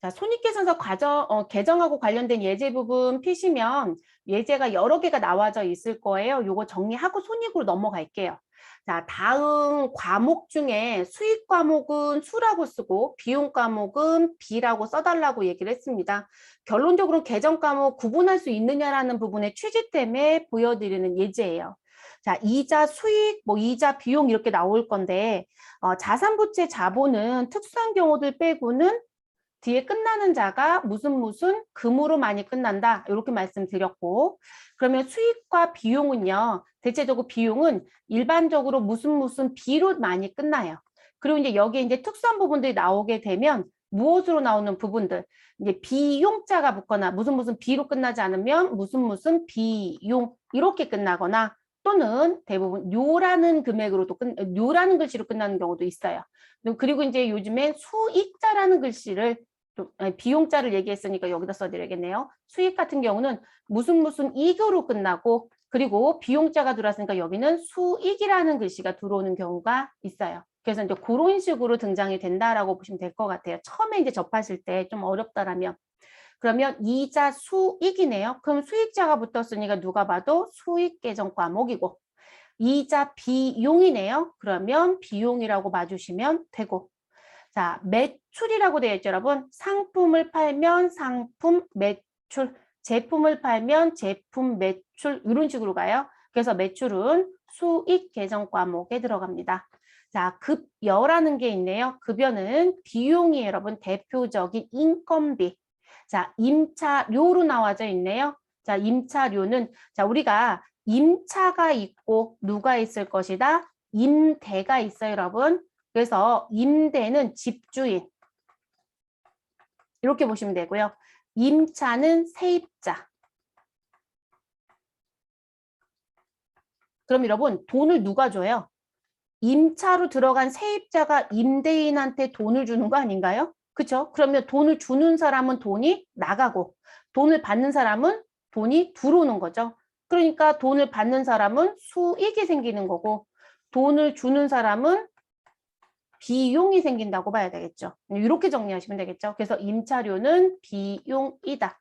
자, 손익계산서 개정하고 관련된 예제 부분 피시면 예제가 여러 개가 나와져 있을 거예요. 요거 정리하고 손익으로 넘어갈게요. 자, 다음 과목 중에 수익 과목은 수라고 쓰고 비용 과목은 비라고 써달라고 얘기를 했습니다. 결론적으로 개정 과목 구분할 수 있느냐라는 부분의 취지 때문에 보여드리는 예제예요. 자, 이자 수익, 이자 비용 이렇게 나올 건데 자산부채 자본은 특수한 경우들 빼고는 뒤에 끝나는 자가 무슨 금으로 많이 끝난다. 이렇게 말씀드렸고, 그러면 수익과 비용은요. 대체적으로 비용은 일반적으로 무슨 비로 많이 끝나요. 그리고 이제 여기에 이제 특수한 부분들이 나오게 되면 무엇으로 나오는 부분들, 이제 비용자가 붙거나 무슨 비로 끝나지 않으면 무슨 비용 이렇게 끝나거나 또는 대부분 요라는 금액으로도 요라는 글씨로 끝나는 경우도 있어요. 그리고 이제 요즘에 수익자라는 글씨를 비용자를 얘기했으니까 여기다 써드려야겠네요. 수익 같은 경우는 무슨 이교로 끝나고 그리고 비용자가 들어왔으니까 여기는 수익이라는 글씨가 들어오는 경우가 있어요. 그래서 이제 그런 식으로 등장이 된다라고 보시면 될 것 같아요. 처음에 이제 접하실 때 좀 어렵다라면. 그러면 이자 수익이네요. 그럼 수익자가 붙었으니까 누가 봐도 수익 계정 과목이고 이자 비용이네요. 그러면 비용이라고 봐주시면 되고 자, 매출이라고 되어 있죠, 여러분. 상품을 팔면 상품 매출, 제품을 팔면 제품 매출 이런 식으로 가요. 그래서 매출은 수익 계정 과목에 들어갑니다. 자, 급여라는 게 있네요. 급여는 비용이 여러분 대표적인 인건비. 자, 임차료로 나와져 있네요. 자, 임차료는 자, 우리가 임차가 있고 누가 있을 것이다? 임대가 있어요, 여러분. 그래서 임대는 집주인 이렇게 보시면 되고요. 임차는 세입자. 그럼 여러분 돈을 누가 줘요? 임차로 들어간 세입자가 임대인한테 돈을 주는 거 아닌가요? 그렇죠? 그러면 돈을 주는 사람은 돈이 나가고 돈을 받는 사람은 돈이 들어오는 거죠. 그러니까 돈을 받는 사람은 수익이 생기는 거고 돈을 주는 사람은 비용이 생긴다고 봐야 되겠죠. 이렇게 정리하시면 되겠죠. 그래서 임차료는 비용이다.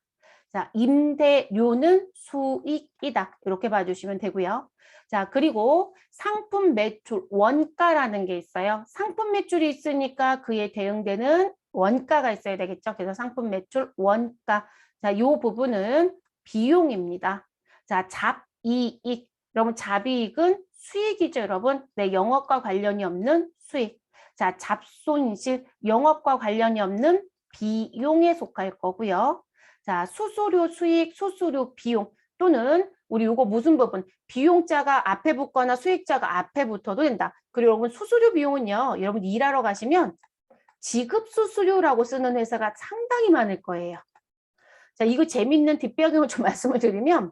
자, 임대료는 수익이다. 이렇게 봐주시면 되고요. 자, 그리고 상품 매출 원가라는 게 있어요. 상품 매출이 있으니까 그에 대응되는 원가가 있어야 되겠죠. 그래서 상품 매출 원가. 자, 이 부분은 비용입니다. 자, 잡이익. 여러분, 잡이익은 수익이죠, 여러분. 네, 영업과 관련이 없는 수익. 자, 잡손실, 영업과 관련이 없는 비용에 속할 거고요. 자, 수수료 수익, 수수료 비용 또는 우리 요거 무슨 부분? 비용자가 앞에 붙거나 수익자가 앞에 붙어도 된다. 그리고 여러분 수수료 비용은요. 여러분 일하러 가시면 지급 수수료라고 쓰는 회사가 상당히 많을 거예요. 자, 이거 재밌는 뒷배경을 좀 말씀을 드리면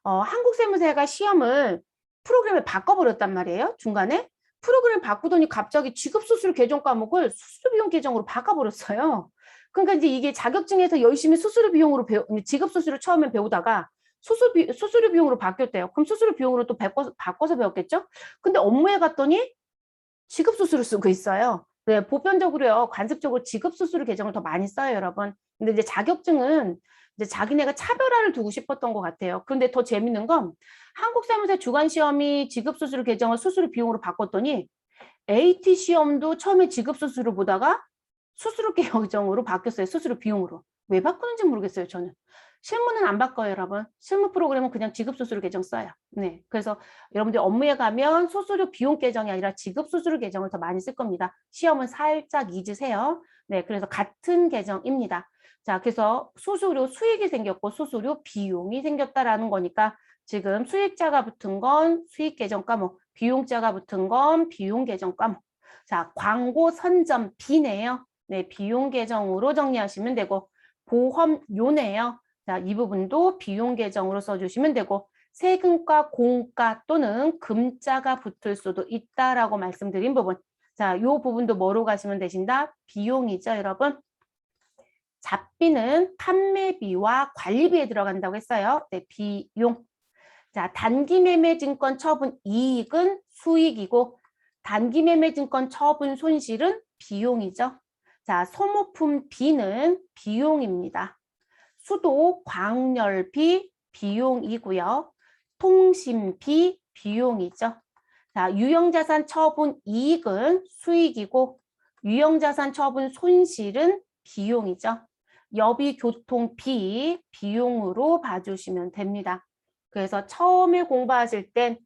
한국세무사가 시험을 프로그램을 바꿔버렸단 말이에요. 중간에. 프로그램 바꾸더니 갑자기 지급수수료 개정 과목을 수수료 비용 개정으로 바꿔버렸어요. 그러니까 이제 이게 자격증에서 열심히 수수료 비용으로 지급수수료 처음에 배우다가 수수료 비용으로 바뀌었대요. 그럼 수수료 비용으로 또 바꿔서 배웠겠죠? 근데 업무에 갔더니 지급수수료 쓰고 있어요. 네, 보편적으로요, 관습적으로 지급수수료 개정을 더 많이 써요, 여러분. 근데 이제 자격증은 이제 자기네가 차별화를 두고 싶었던 것 같아요. 그런데 더 재밌는 건 한국세무사 주관시험이 지급수수료 개정을 수수료 비용으로 바꿨더니 AT 시험도 처음에 지급수수료 보다가 수수료 개정으로 바뀌었어요. 수수료 비용으로. 왜 바꾸는지 모르겠어요, 저는. 실무는 안 바꿔요, 여러분. 실무 프로그램은 그냥 지급수수료 개정 써요. 네. 그래서 여러분들 업무에 가면 수수료 비용 개정이 아니라 지급수수료 개정을 더 많이 쓸 겁니다. 시험은 살짝 잊으세요. 네. 그래서 같은 개정입니다. 자, 그래서 수수료 수익이 생겼고 수수료 비용이 생겼다라는 거니까 지금 수익자가 붙은 건 수익 개정 과목, 비용자가 붙은 건 비용 개정 과목. 자, 광고 선점 비네요. 네, 비용 계정으로 정리하시면 되고 보험료네요. 자, 이 부분도 비용 계정으로 써주시면 되고 세금과 공가 또는 금자가 붙을 수도 있다라고 말씀드린 부분. 자, 이 부분도 뭐로 가시면 되신다? 비용이죠, 여러분. 잡비는 판매비와 관리비에 들어간다고 했어요. 네, 비용. 자, 단기매매증권 처분 이익은 수익이고 단기매매증권 처분 손실은 비용이죠. 자, 소모품 B는 비용입니다. 수도 광열비 비용이고요. 통신비 비용이죠. 자, 유형자산 처분 이익은 수익이고 유형자산 처분 손실은 비용이죠. 여비교통비 비용으로 봐주시면 됩니다. 그래서 처음에 공부하실 땐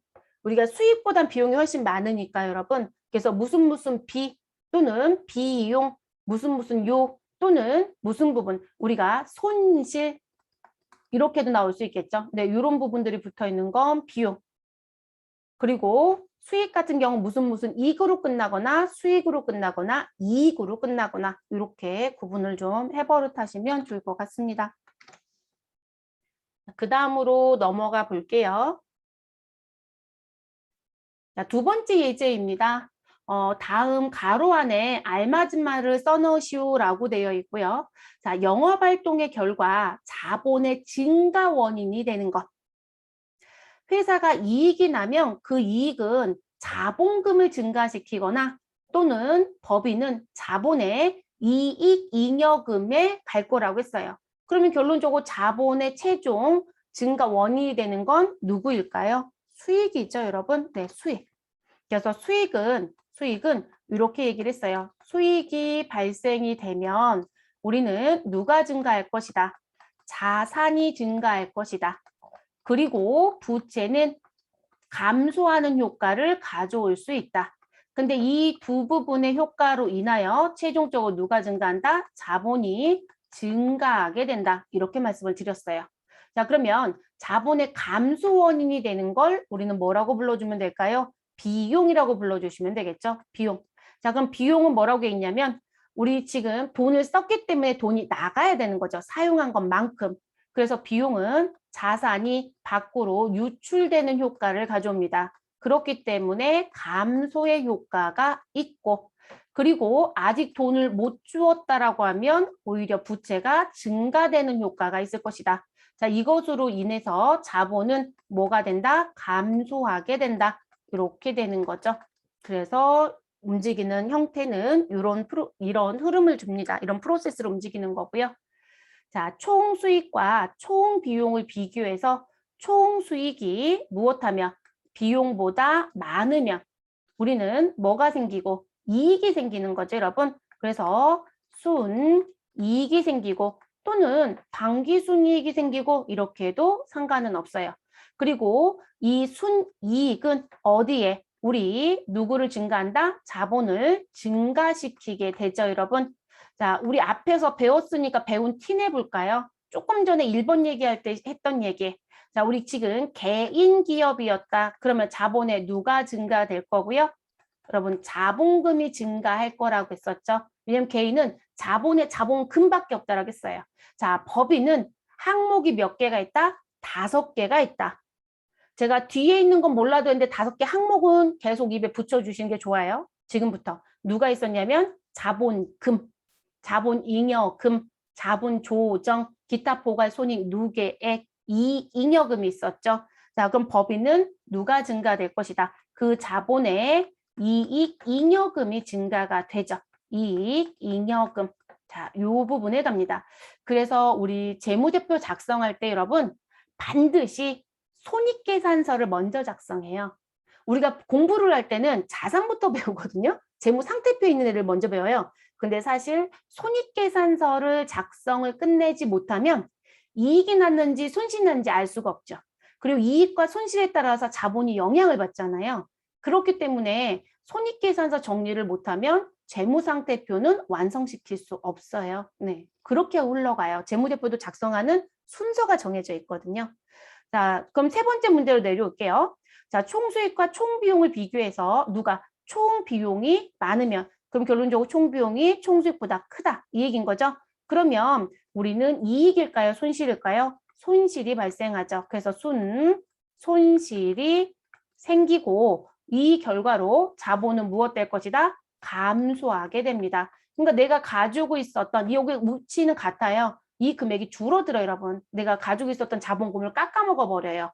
우리가 수익보단 비용이 훨씬 많으니까 여러분. 그래서 무슨 비 또는 비용 무슨 요 또는 무슨 부분 우리가 손실 이렇게도 나올 수 있겠죠. 네, 이런 부분들이 붙어 있는 건 비용. 그리고 수익 같은 경우 무슨 이익으로 끝나거나 수익으로 끝나거나 이익으로 끝나거나 이렇게 구분을 좀 해버릇하시면 좋을 것 같습니다. 그 다음으로 넘어가 볼게요. 자, 두 번째 예제입니다. 다음 가로 안에 알맞은 말을 써넣으시오라고 되어 있고요. 자, 영업활동의 결과 자본의 증가 원인이 되는 것. 회사가 이익이 나면 그 이익은 자본금을 증가시키거나 또는 법인은 자본의 이익 잉여금에 갈 거라고 했어요. 그러면 결론적으로 자본의 최종 증가 원인이 되는 건 누구일까요? 수익이죠, 여러분. 네, 수익. 그래서 수익은 이렇게 얘기를 했어요. 수익이 발생이 되면 우리는 누가 증가할 것이다. 자산이 증가할 것이다. 그리고 부채는 감소하는 효과를 가져올 수 있다. 근데 이 두 부분의 효과로 인하여 최종적으로 누가 증가한다? 자본이 증가하게 된다. 이렇게 말씀을 드렸어요. 자, 그러면 자본의 감소 원인이 되는 걸 우리는 뭐라고 불러주면 될까요? 비용이라고 불러주시면 되겠죠? 비용. 자, 그럼 비용은 뭐라고 해 있냐면 우리 지금 돈을 썼기 때문에 돈이 나가야 되는 거죠. 사용한 것만큼. 그래서 비용은 자산이 밖으로 유출되는 효과를 가져옵니다. 그렇기 때문에 감소의 효과가 있고 그리고 아직 돈을 못 주었다라고 하면 오히려 부채가 증가되는 효과가 있을 것이다. 자, 이것으로 인해서 자본은 뭐가 된다? 감소하게 된다. 이렇게 되는 거죠. 그래서 움직이는 형태는 이런 흐름을 줍니다. 이런 프로세스로 움직이는 거고요. 자, 총 수익과 총 비용을 비교해서 총 수익이 무엇하면 비용보다 많으면 우리는 뭐가 생기고 이익이 생기는 거죠, 여러분. 그래서 순이익이 생기고 또는 당기순이익이 생기고 이렇게 해도 상관은 없어요. 그리고 이 순이익은 어디에 우리 누구를 증가한다? 자본을 증가시키게 되죠, 여러분. 자, 우리 앞에서 배웠으니까 배운 티 내볼까요? 조금 전에 1번 얘기할 때 했던 얘기. 자, 우리 지금 개인 기업이었다. 그러면 자본에 누가 증가될 거고요? 여러분, 자본금이 증가할 거라고 했었죠. 왜냐면 개인은 자본에 자본금밖에 없다라고 했어요. 자, 법인은 항목이 몇 개가 있다? 5개가 있다. 제가 뒤에 있는 건 몰라도 했는데 5개 항목은 계속 입에 붙여주시는 게 좋아요. 지금부터. 누가 있었냐면 자본금, 자본잉여금, 자본조정, 기타 포괄 손익 누계액, 이잉여금이 있었죠. 자, 그럼 법인은 누가 증가될 것이다. 그 자본의 이익잉여금이 증가가 되죠. 이익잉여금. 자, 요 부분에 갑니다. 그래서 우리 재무제표 작성할 때 여러분 반드시 손익계산서를 먼저 작성해요. 우리가 공부를 할 때는 자산부터 배우거든요. 재무상태표 있는 애를 먼저 배워요. 근데 사실 손익계산서를 작성을 끝내지 못하면 이익이 났는지 손실이 났는지 알 수가 없죠. 그리고 이익과 손실에 따라서 자본이 영향을 받잖아요. 그렇기 때문에 손익계산서 정리를 못하면 재무상태표는 완성시킬 수 없어요. 네, 그렇게 흘러가요. 재무제표도 작성하는 순서가 정해져 있거든요. 자, 그럼 세 번째 문제로 내려올게요. 자, 총수익과 총비용을 비교해서 누가 총비용이 많으면 그럼 결론적으로 총비용이 총수익보다 크다. 이 얘기인 거죠. 그러면 우리는 이익일까요? 손실일까요? 손실이 발생하죠. 그래서 손실이 생기고 이 결과로 자본은 무엇 될 것이다? 감소하게 됩니다. 그러니까 내가 가지고 있었던 여기 위치는 같아요. 이 금액이 줄어들어요, 여러분. 내가 가지고 있었던 자본금을 깎아먹어 버려요.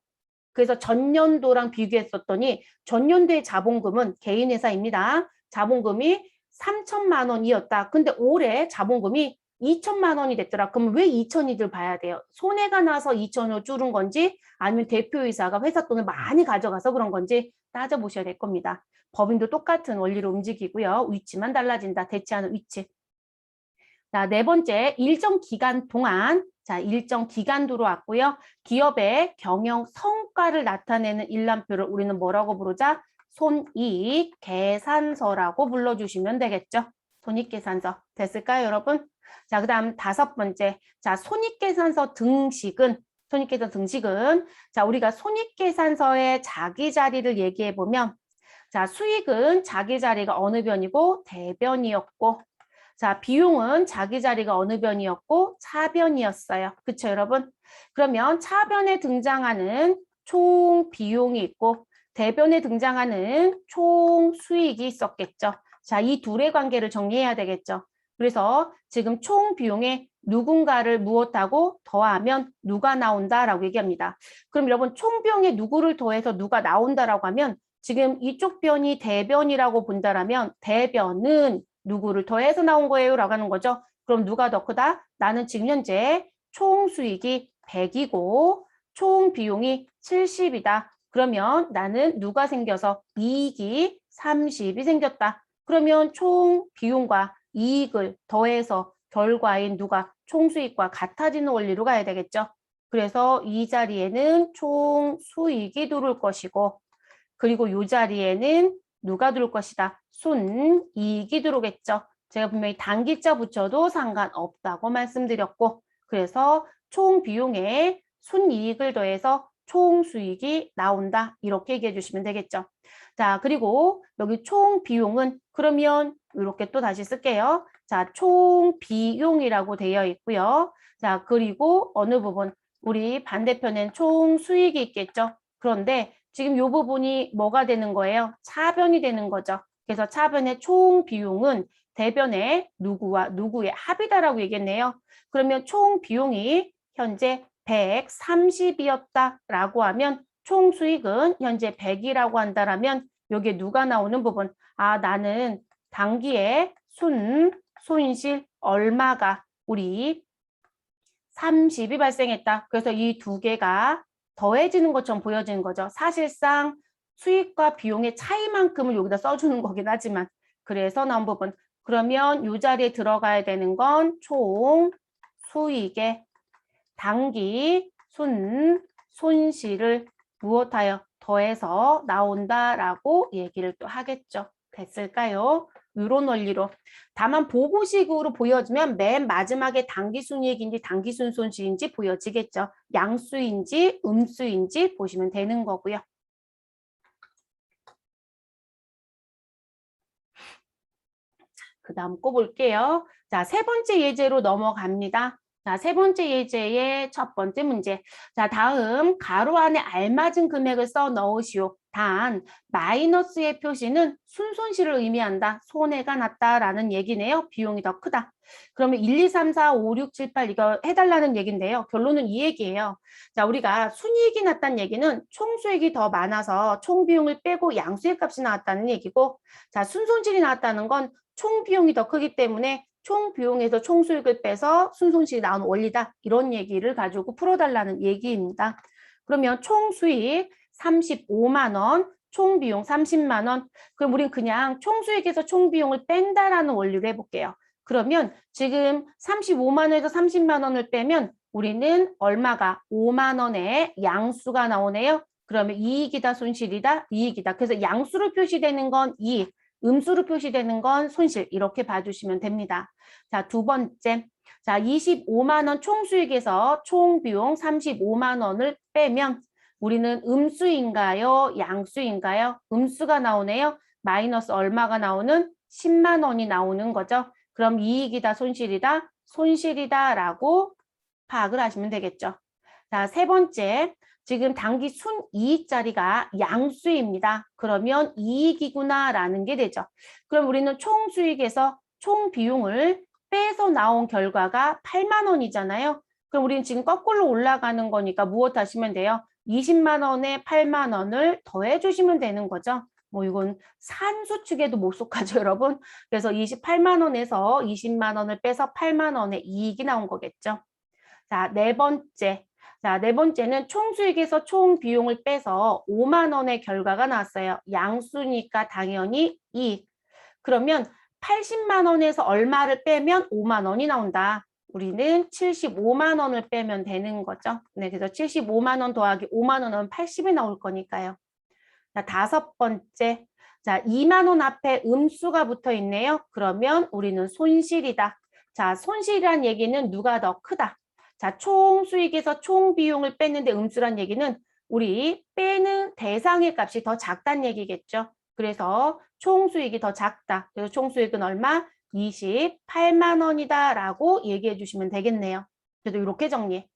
그래서 전년도랑 비교했었더니 전년도의 자본금은 개인 회사입니다. 자본금이 3천만 원이었다. 근데 올해 자본금이 2천만 원이 됐더라. 그럼 왜 2천이들 봐야 돼요? 손해가 나서 2천으로 줄은 건지 아니면 대표이사가 회사 돈을 많이 가져가서 그런 건지 따져보셔야 될 겁니다. 법인도 똑같은 원리로 움직이고요. 위치만 달라진다. 대체하는 위치. 자, 네 번째, 일정 기간 동안, 자, 일정 기간 들어왔고요. 기업의 경영 성과를 나타내는 일람표를 우리는 뭐라고 부르자? 손익 계산서라고 불러주시면 되겠죠. 손익 계산서. 됐을까요, 여러분? 자, 그 다음 다섯 번째. 자, 손익 계산서 등식은, 자, 우리가 손익 계산서의 자기 자리를 얘기해 보면, 자, 수익은 자기 자리가 어느 변이고 대변이었고, 자, 비용은 자기 자리가 어느 변이었고 차변이었어요. 그쵸, 여러분? 그러면 차변에 등장하는 총 비용이 있고 대변에 등장하는 총 수익이 있었겠죠. 자, 이 둘의 관계를 정리해야 되겠죠. 그래서 지금 총 비용에 누군가를 무엇하고 더하면 누가 나온다라고 얘기합니다. 그럼 여러분 총 비용에 누구를 더해서 누가 나온다라고 하면 지금 이쪽 변이 대변이라고 본다라면 대변은 누구를 더해서 나온 거예요? 라고 하는 거죠. 그럼 누가 더 크다? 나는 지금 현재 총 수익이 100이고 총 비용이 70이다. 그러면 나는 누가 생겨서 이익이 30이 생겼다. 그러면 총 비용과 이익을 더해서 결과인 누가 총 수익과 같아지는 원리로 가야 되겠죠. 그래서 이 자리에는 총 수익이 들어올 것이고 그리고 이 자리에는 누가 들어올 것이다. 순이익이 들어오겠죠. 제가 분명히 단기자 붙여도 상관없다고 말씀드렸고 그래서 총 비용에 순이익을 더해서 총 수익이 나온다. 이렇게 얘기해 주시면 되겠죠. 자, 그리고 여기 총 비용은 그러면 이렇게 또 다시 쓸게요. 자, 총 비용이라고 되어 있고요. 자, 그리고 어느 부분 우리 반대편엔 총 수익이 있겠죠. 그런데 지금 이 부분이 뭐가 되는 거예요? 차변이 되는 거죠. 그래서 차변의 총 비용은 대변의 누구와 누구의 합이다라고 얘기했네요. 그러면 총 비용이 현재 130이었다라고 하면 총 수익은 현재 100이라고 한다라면 여기에 누가 나오는 부분? 아, 나는 단기에 손실 얼마가 우리 30이 발생했다. 그래서 이 두 개가 더해지는 것처럼 보여지는 거죠. 사실상 수익과 비용의 차이만큼을 여기다 써주는 거긴 하지만 그래서 나온 부분. 그러면 이 자리에 들어가야 되는 건 총 수익의 단기 손실을 무엇하여 더해서 나온다라고 얘기를 또 하겠죠. 됐을까요? 이런 원리로. 다만 보고식으로 보여주면 맨 마지막에 단기순이익인지 단기순손실인지 보여지겠죠. 양수인지 음수인지 보시면 되는 거고요. 그 다음 꼽을게요. 자, 세 번째 예제로 넘어갑니다. 자, 세 번째 예제의 첫 번째 문제. 자, 다음 가로 안에 알맞은 금액을 써 넣으시오. 단, 마이너스의 표시는 순손실을 의미한다. 손해가 났다라는 얘기네요. 비용이 더 크다. 그러면 1, 2, 3, 4, 5, 6, 7, 8 이거 해달라는 얘기인데요. 결론은 이 얘기예요. 자, 우리가 순이익이 났다는 얘기는 총수익이 더 많아서 총비용을 빼고 양수익 값이 나왔다는 얘기고 자, 순손실이 나왔다는 건 총 비용이 더 크기 때문에 총 비용에서 총 수익을 빼서 순손실이 나오는 원리다. 이런 얘기를 가지고 풀어달라는 얘기입니다. 그러면 총 수익 35만 원, 총 비용 30만 원. 그럼 우린 그냥 총 수익에서 총 비용을 뺀다라는 원리로 해볼게요. 그러면 지금 35만 원에서 30만 원을 빼면 우리는 얼마가 5만 원의 양수가 나오네요. 그러면 이익이다, 손실이다, 이익이다. 그래서 양수로 표시되는 건 이익. 음수로 표시되는 건 손실 이렇게 봐주시면 됩니다. 자, 두 번째. 자, 25만 원 총수익에서 총비용 35만 원을 빼면 우리는 음수인가요? 양수인가요? 음수가 나오네요. 마이너스 얼마가 나오는? 10만 원이 나오는 거죠. 그럼 이익이다, 손실이다? 손실이다라고 파악을 하시면 되겠죠. 자, 세 번째. 지금 단기 순이익 자리가 양수입니다. 그러면 이익이구나라는 게 되죠. 그럼 우리는 총 수익에서 총 비용을 빼서 나온 결과가 8만 원이잖아요. 그럼 우리는 지금 거꾸로 올라가는 거니까 무엇 하시면 돼요? 20만 원에 8만 원을 더해 주시면 되는 거죠. 뭐 이건 산수 측에도 못 속하죠, 여러분. 그래서 28만 원에서 20만 원을 빼서 8만 원의 이익이 나온 거겠죠. 자, 네 번째. 자, 네 번째는 총수익에서 총 비용을 빼서 5만 원의 결과가 나왔어요. 양수니까 당연히 이익. 그러면 80만 원에서 얼마를 빼면 5만 원이 나온다. 우리는 75만 원을 빼면 되는 거죠. 네, 그래서 75만 원 더하기 5만 원은 80이 나올 거니까요. 자, 다섯 번째. 자, 2만 원 앞에 음수가 붙어 있네요. 그러면 우리는 손실이다. 자, 손실이란 얘기는 누가 더 크다. 자, 총 수익에서 총 비용을 뺐는데 음수란 얘기는 우리 빼는 대상의 값이 더 작다는 얘기겠죠. 그래서 총 수익이 더 작다. 그래서 총 수익은 얼마? 28만 원이다라고 얘기해 주시면 되겠네요. 그래도 이렇게 정리해.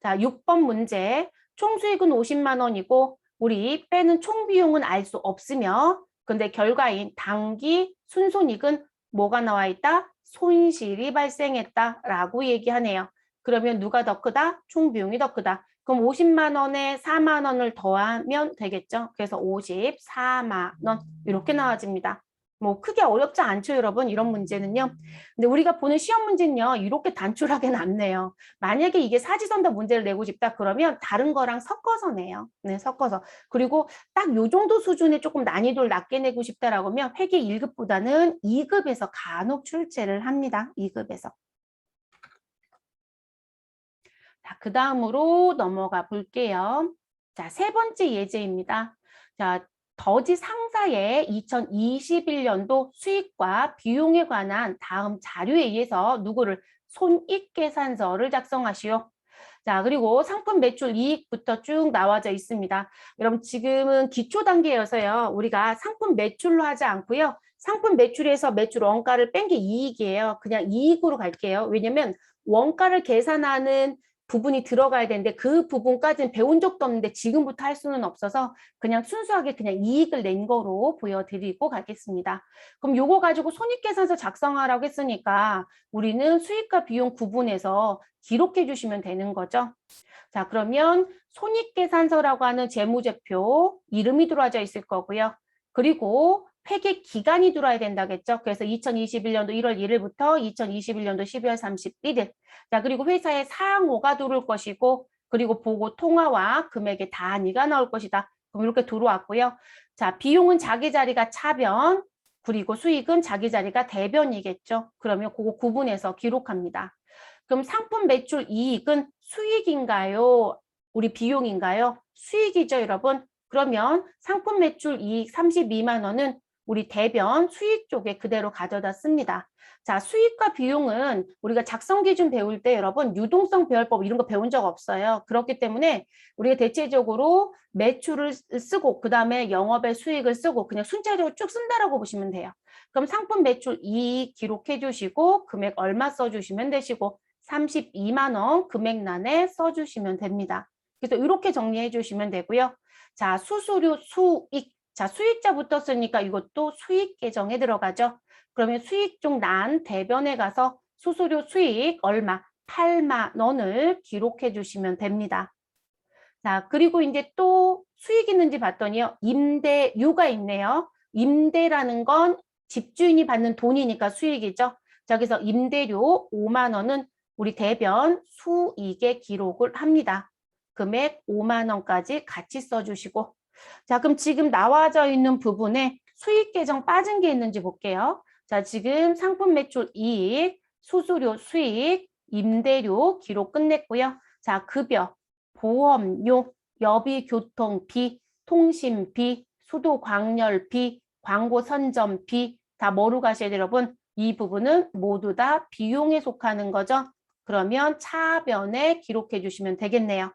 자, 6번 문제. 총 수익은 50만 원이고 우리 빼는 총 비용은 알 수 없으며 근데 결과인 당기 순손익은 뭐가 나와 있다? 손실이 발생했다라고 얘기하네요. 그러면 누가 더 크다? 총 비용이 더 크다. 그럼 50만 원에 4만 원을 더하면 되겠죠. 그래서 54만 원 이렇게 나와집니다. 뭐 크게 어렵지 않죠, 여러분. 이런 문제는요. 근데 우리가 보는 시험 문제는요. 이렇게 단출하게 놨네요. 만약에 이게 사지선다 문제를 내고 싶다 그러면 다른 거랑 섞어서 내요. 네, 섞어서. 그리고 딱 요 정도 수준에 조금 난이도를 낮게 내고 싶다라고 하면 회계 1급보다는 2급에서 간혹 출제를 합니다. 2급에서. 자, 그 다음으로 넘어가 볼게요. 자, 세 번째 예제입니다. 자, 더지 상사의 2021년도 수익과 비용에 관한 다음 자료에 의해서 누구를 손익계산서를 작성하시오. 자, 그리고 상품 매출 이익부터 쭉 나와져 있습니다. 여러분 지금은 기초 단계여서요. 우리가 상품 매출로 하지 않고요. 상품 매출에서 매출 원가를 뺀 게 이익이에요. 그냥 이익으로 갈게요. 왜냐면 원가를 계산하는 부분이 들어가야 되는데 그 부분까지는 배운 적도 없는데 지금부터 할 수는 없어서 그냥 순수하게 그냥 이익을 낸 거로 보여드리고 가겠습니다. 그럼 요거 가지고 손익계산서 작성하라고 했으니까 우리는 수익과 비용 구분해서 기록해 주시면 되는 거죠. 자, 그러면 손익계산서라고 하는 재무제표 이름이 들어와져 있을 거고요. 그리고 회계 기간이 들어와야 된다겠죠. 그래서 2021년도 1월 1일부터 2021년도 12월 31일. 자, 그리고 회사의 상호가 들어올 것이고, 그리고 보고 통화와 금액의 단위가 나올 것이다. 그럼 이렇게 들어왔고요. 자, 비용은 자기 자리가 차변, 그리고 수익은 자기 자리가 대변이겠죠. 그러면 그거 구분해서 기록합니다. 그럼 상품 매출 이익은 수익인가요? 우리 비용인가요? 수익이죠, 여러분. 그러면 상품 매출 이익 32만 원은 우리 대변 수익 쪽에 그대로 가져다 씁니다. 자, 수익과 비용은 우리가 작성 기준 배울 때 여러분 유동성 배열법 이런 거 배운 적 없어요. 그렇기 때문에 우리가 대체적으로 매출을 쓰고 그 다음에 영업의 수익을 쓰고 그냥 순차적으로 쭉 쓴다라고 보시면 돼요. 그럼 상품 매출 이익 기록해 주시고 금액 얼마 써주시면 되시고 32만 원 금액란에 써주시면 됩니다. 그래서 이렇게 정리해 주시면 되고요. 자, 수수료 수익. 자, 수익자 붙었으니까 이것도 수익 계정에 들어가죠. 그러면 수익 쪽 난 대변에 가서 수수료 수익 얼마? 8만 원을 기록해 주시면 됩니다. 자, 그리고 이제 또 수익 있는지 봤더니요. 임대료가 있네요. 임대라는 건 집주인이 받는 돈이니까 수익이죠. 자, 그래서 임대료 5만 원은 우리 대변 수익에 기록을 합니다. 금액 5만 원까지 같이 써주시고 자, 그럼 지금 나와져 있는 부분에 수익 계정 빠진 게 있는지 볼게요. 자, 지금 상품 매출 이익, 수수료 수익, 임대료 기록 끝냈고요. 자, 급여, 보험료, 여비 교통비, 통신비, 수도 광열비, 광고 선점비 다 뭐로 가셔야 돼요, 여러분? 이 부분은 모두 다 비용에 속하는 거죠. 그러면 차변에 기록해 주시면 되겠네요.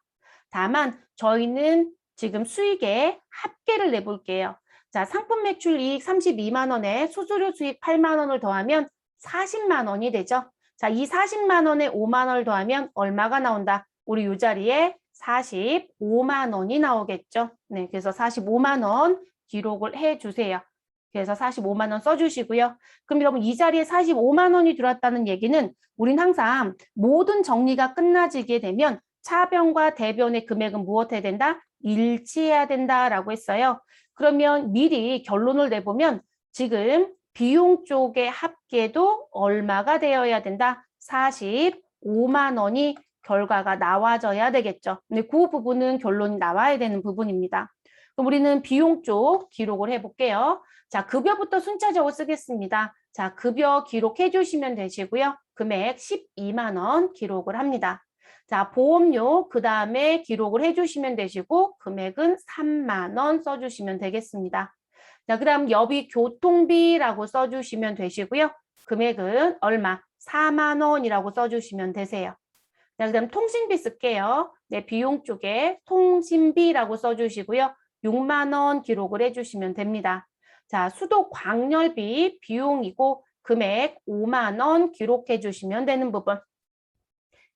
다만 저희는 지금 수익의 합계를 내볼게요. 자, 상품 매출 이익 32만 원에 수수료 수익 8만 원을 더하면 40만 원이 되죠. 자, 이 40만 원에 5만 원을 더하면 얼마가 나온다? 우리 이 자리에 45만 원이 나오겠죠. 네, 그래서 45만 원 기록을 해주세요. 그래서 45만 원 써주시고요. 그럼 여러분 이 자리에 45만 원이 들어왔다는 얘기는 우린 항상 모든 정리가 끝나지게 되면 차변과 대변의 금액은 무엇 해야 된다? 일치해야 된다라고 했어요. 그러면 미리 결론을 내보면 지금 비용 쪽의 합계도 얼마가 되어야 된다? 45만 원이 결과가 나와줘야 되겠죠. 근데 그 부분은 결론이 나와야 되는 부분입니다. 그럼 우리는 비용 쪽 기록을 해볼게요. 자, 급여부터 순차적으로 쓰겠습니다. 자, 급여 기록해 주시면 되시고요. 금액 12만 원 기록을 합니다. 자, 보험료 그 다음에 기록을 해주시면 되시고 금액은 3만 원 써주시면 되겠습니다. 자, 그 다음 여비 교통비라고 써주시면 되시고요. 금액은 얼마? 4만 원이라고 써주시면 되세요. 자, 그 다음 통신비 쓸게요. 네, 비용 쪽에 통신비라고 써주시고요. 6만 원 기록을 해주시면 됩니다. 자, 수도 광열비 비용이고 금액 5만 원 기록해 주시면 되는 부분.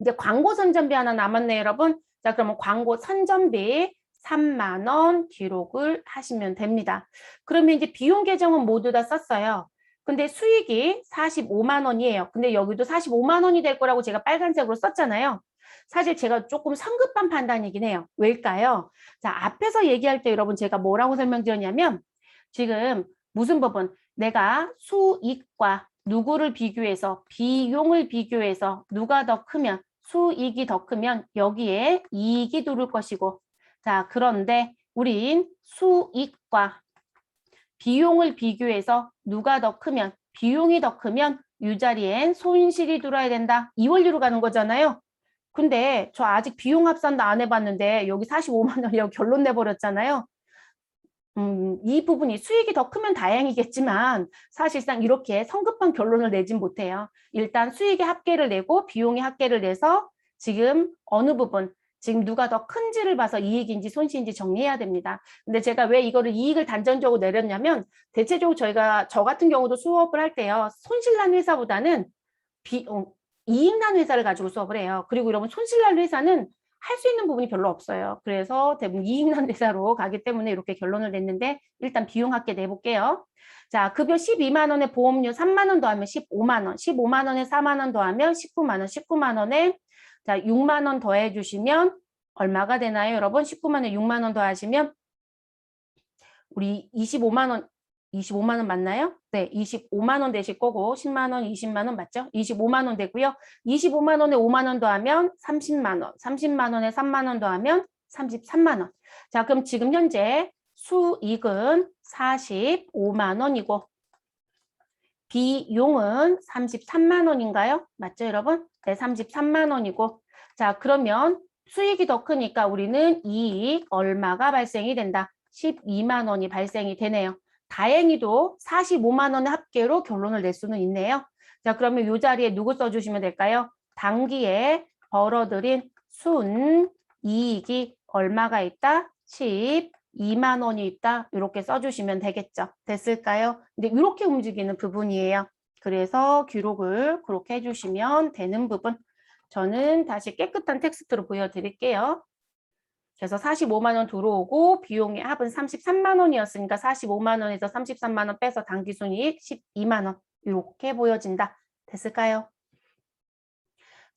이제 광고 선전비 하나 남았네요, 여러분. 자, 그러면 광고 선전비 3만 원 기록을 하시면 됩니다. 그러면 이제 비용 계정은 모두 다 썼어요. 근데 수익이 45만 원이에요. 근데 여기도 45만 원이 될 거라고 제가 빨간색으로 썼잖아요. 사실 제가 조금 성급한 판단이긴 해요. 왜일까요? 자, 앞에서 얘기할 때 여러분 제가 뭐라고 설명드렸냐면 지금 무슨 부분? 내가 수익과 누구를 비교해서 비용을 비교해서 누가 더 크면 수익이 더 크면 여기에 이익이 들을 것이고 자 그런데 우린 수익과 비용을 비교해서 누가 더 크면 비용이 더 크면 이 자리엔 손실이 들어야 된다. 이 원리로 가는 거잖아요. 근데 저 아직 비용 합산도 안 해봤는데 여기 45만 원이라고 결론 내버렸잖아요. 이 부분이 수익이 더 크면 다행이겠지만 사실상 이렇게 성급한 결론을 내진 못해요. 일단 수익의 합계를 내고 비용의 합계를 내서 지금 어느 부분, 지금 누가 더 큰지를 봐서 이익인지 손실인지 정리해야 됩니다. 근데 제가 왜 이거를 이익을 단정적으로 내렸냐면 대체적으로 저 같은 경우도 수업을 할 때요. 손실난 회사보다는 이익난 회사를 가지고 수업을 해요. 그리고 여러분 손실난 회사는 할 수 있는 부분이 별로 없어요. 그래서 대부분 이익난 회사로 가기 때문에 이렇게 결론을 냈는데 일단 비용 합계 내볼게요. 자, 급여 12만 원에 보험료 3만 원 더하면 15만 원, 15만 원에 4만 원 더하면 19만 원, 19만 원에 자 6만 원 더해 주시면 얼마가 되나요, 여러분? 19만 원에 6만 원 더하시면 우리 25만 원 맞나요? 네, 25만 원 되실 거고 10만 원, 20만 원 맞죠? 25만 원 되고요. 25만 원에 5만 원 더하면 30만 원, 30만 원에 3만 원 더하면 33만 원. 자, 그럼 지금 현재 수익은 45만 원이고 비용은 33만 원인가요? 맞죠, 여러분? 네, 33만 원이고 자, 그러면 수익이 더 크니까 우리는 이익 얼마가 발생이 된다? 12만 원이 발생이 되네요. 다행히도 45만 원의 합계로 결론을 낼 수는 있네요. 자, 그러면 이 자리에 누구 써주시면 될까요? 당기에 벌어들인 순이익이 얼마가 있다? 12만 원이 있다. 이렇게 써주시면 되겠죠. 됐을까요? 근데 이렇게 움직이는 부분이에요. 그래서 기록을 그렇게 해주시면 되는 부분. 저는 다시 깨끗한 텍스트로 보여드릴게요. 그래서 45만 원 들어오고 비용의 합은 33만 원이었으니까 45만 원에서 33만 원 빼서 당기순이익 12만 원 이렇게 보여진다. 됐을까요?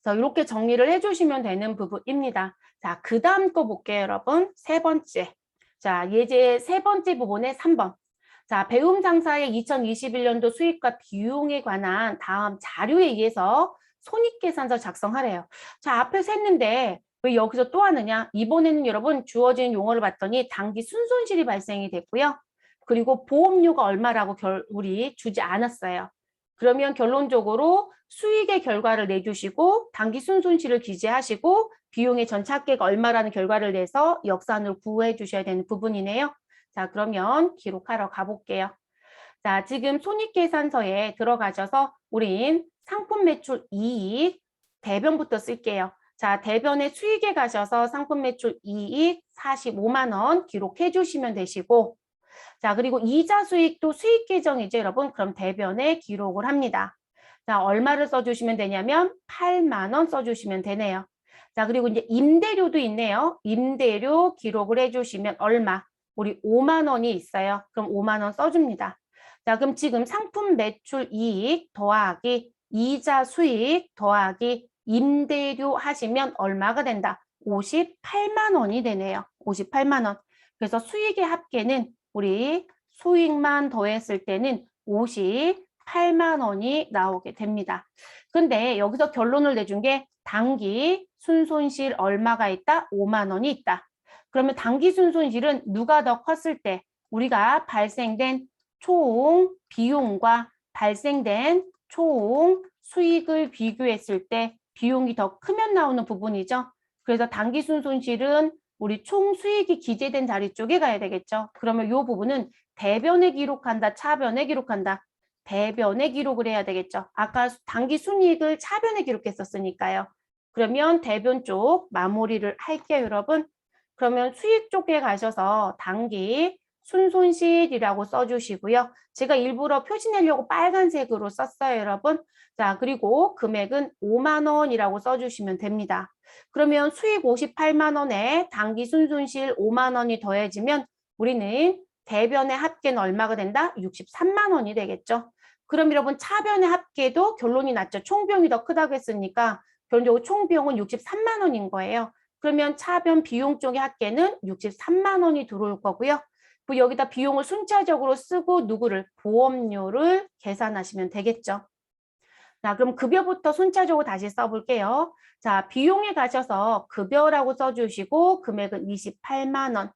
그래서 이렇게 정리를 해주시면 되는 부분입니다. 자, 그 다음 거 볼게요, 여러분. 세 번째. 자, 예제 세 번째 부분의 3번. 자, 배움 상사의 2021년도 수익과 비용에 관한 다음 자료에 의해서 손익계산서 작성하래요. 자, 앞에서 했는데 왜 여기서 또 하느냐? 이번에는 여러분 주어진 용어를 봤더니 당기 순손실이 발생이 됐고요. 그리고 보험료가 얼마라고 우리 주지 않았어요. 그러면 결론적으로 수익의 결과를 내주시고 당기 순손실을 기재하시고 비용의 전차액 얼마라는 결과를 내서 역산을 구해 주셔야 되는 부분이네요. 자, 그러면 기록하러 가볼게요. 자, 지금 손익계산서에 들어가셔서 우린 상품 매출 이익 대변부터 쓸게요. 자, 대변의 수익에 가셔서 상품 매출 이익 45만 원 기록해 주시면 되시고 자, 그리고 이자 수익도 수익 계정이죠, 여러분. 그럼 대변에 기록을 합니다. 자, 얼마를 써주시면 되냐면 8만 원 써주시면 되네요. 자, 그리고 이제 임대료도 있네요. 임대료 기록을 해주시면 얼마? 우리 5만 원이 있어요. 그럼 5만 원 써줍니다. 자, 그럼 지금 상품 매출 이익 더하기 이자 수익 더하기 임대료 하시면 얼마가 된다? 58만 원이 되네요. 58만 원. 그래서 수익의 합계는 우리 수익만 더했을 때는 58만 원이 나오게 됩니다. 근데 여기서 결론을 내준 게 단기 순손실 얼마가 있다? 5만 원이 있다. 그러면 단기 순손실은 누가 더 컸을 때 우리가 발생된 총 비용과 발생된 총 수익을 비교했을 때 비용이 더 크면 나오는 부분이죠. 그래서 단기 순손실은 우리 총 수익이 기재된 자리 쪽에 가야 되겠죠. 그러면 이 부분은 대변에 기록한다, 차변에 기록한다. 대변에 기록을 해야 되겠죠. 아까 단기 순이익을 차변에 기록했었으니까요. 그러면 대변 쪽 마무리를 할게요, 여러분. 그러면 수익 쪽에 가셔서 단기 순손실이라고 써주시고요. 제가 일부러 표시 내려고 빨간색으로 썼어요, 여러분. 자, 그리고 금액은 5만 원이라고 써주시면 됩니다. 그러면 수익 58만 원에 단기 순손실 5만 원이 더해지면 우리는 대변의 합계는 얼마가 된다? 63만 원이 되겠죠. 그럼 여러분 차변의 합계도 결론이 났죠. 총비용이 더 크다고 했으니까 결론적으로 총비용은 63만 원인 거예요. 그러면 차변 비용 쪽의 합계는 63만 원이 들어올 거고요. 여기다 비용을 순차적으로 쓰고 누구를? 보험료를 계산하시면 되겠죠. 자, 그럼 급여부터 순차적으로 다시 써볼게요. 자, 비용에 가셔서 급여라고 써주시고 금액은 28만 원.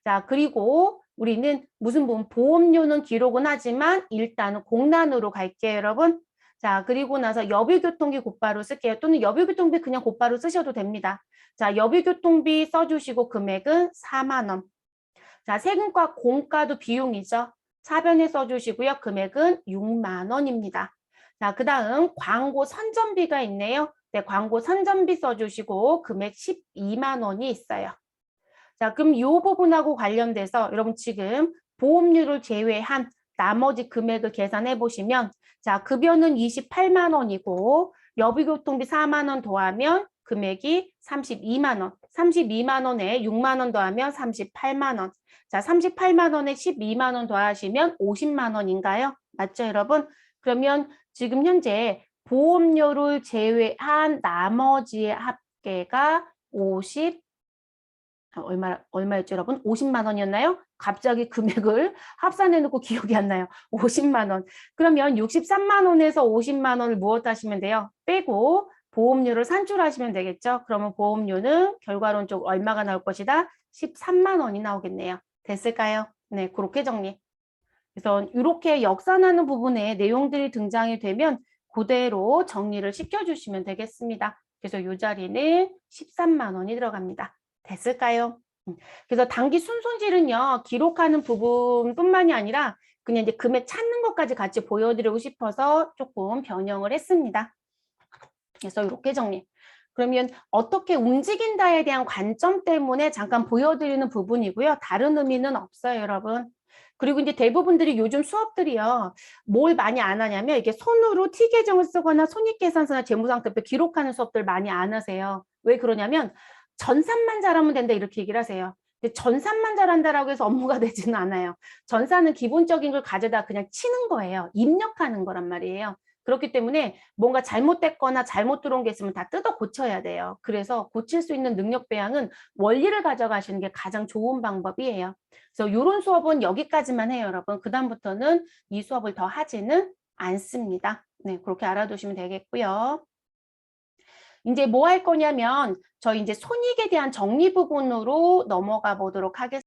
자, 그리고 우리는 무슨 부분? 보험료는 기록은 하지만 일단은 공란으로 갈게요, 여러분. 자, 그리고 나서 여비교통비 곧바로 쓸게요. 또는 여비교통비 그냥 곧바로 쓰셔도 됩니다. 자, 여비교통비 써주시고 금액은 4만 원. 자, 세금과 공과도 비용이죠. 차변에 써주시고요. 금액은 6만 원입니다. 자, 그 다음 광고 선전비가 있네요. 네, 광고 선전비 써주시고 금액 12만 원이 있어요. 자, 그럼 이 부분하고 관련돼서 여러분 지금 보험료를 제외한 나머지 금액을 계산해 보시면 자, 급여는 28만 원이고 여비교통비 4만 원 더하면 금액이 32만 원. 32만 원에 6만 원 더하면 38만 원. 자, 38만 원에 12만 원 더하시면 50만 원인가요? 맞죠, 여러분? 그러면 지금 현재 보험료를 제외한 나머지의 합계가 얼마였죠, 여러분? 50만 원이었나요? 갑자기 금액을 합산해 놓고 기억이 안 나요. 50만 원. 그러면 63만 원에서 50만 원을 무엇 하시면 돼요? 빼고 보험료를 산출하시면 되겠죠? 그러면 보험료는 결과론적으로 얼마가 나올 것이다? 13만 원이 나오겠네요. 됐을까요? 네, 그렇게 정리. 그래서 이렇게 역산하는 부분에 내용들이 등장이 되면 그대로 정리를 시켜주시면 되겠습니다. 그래서 이 자리는 13만 원이 들어갑니다. 됐을까요? 그래서 단기 순손실은요, 기록하는 부분뿐만이 아니라 그냥 이제 금액 찾는 것까지 같이 보여드리고 싶어서 조금 변형을 했습니다. 그래서 이렇게 정리. 그러면 어떻게 움직인다에 대한 관점 때문에 잠깐 보여드리는 부분이고요. 다른 의미는 없어요, 여러분. 그리고 이제 대부분들이 요즘 수업들이요. 뭘 많이 안 하냐면 이게 손으로 T계정을 쓰거나 손익계산서나 재무상태표 기록하는 수업들 많이 안 하세요. 왜 그러냐면 전산만 잘하면 된다 이렇게 얘기를 하세요. 근데 전산만 잘한다라고 해서 업무가 되지는 않아요. 전산은 기본적인 걸 가져다 그냥 치는 거예요. 입력하는 거란 말이에요. 그렇기 때문에 뭔가 잘못됐거나 잘못 들어온 게 있으면 다 뜯어 고쳐야 돼요. 그래서 고칠 수 있는 능력 배양은 원리를 가져가시는 게 가장 좋은 방법이에요. 그래서 이런 수업은 여기까지만 해요, 여러분. 그다음부터는 이 수업을 더 하지는 않습니다. 네, 그렇게 알아두시면 되겠고요. 이제 뭐 할 거냐면 저희 이제 손익에 대한 정리 부분으로 넘어가 보도록 하겠습니다.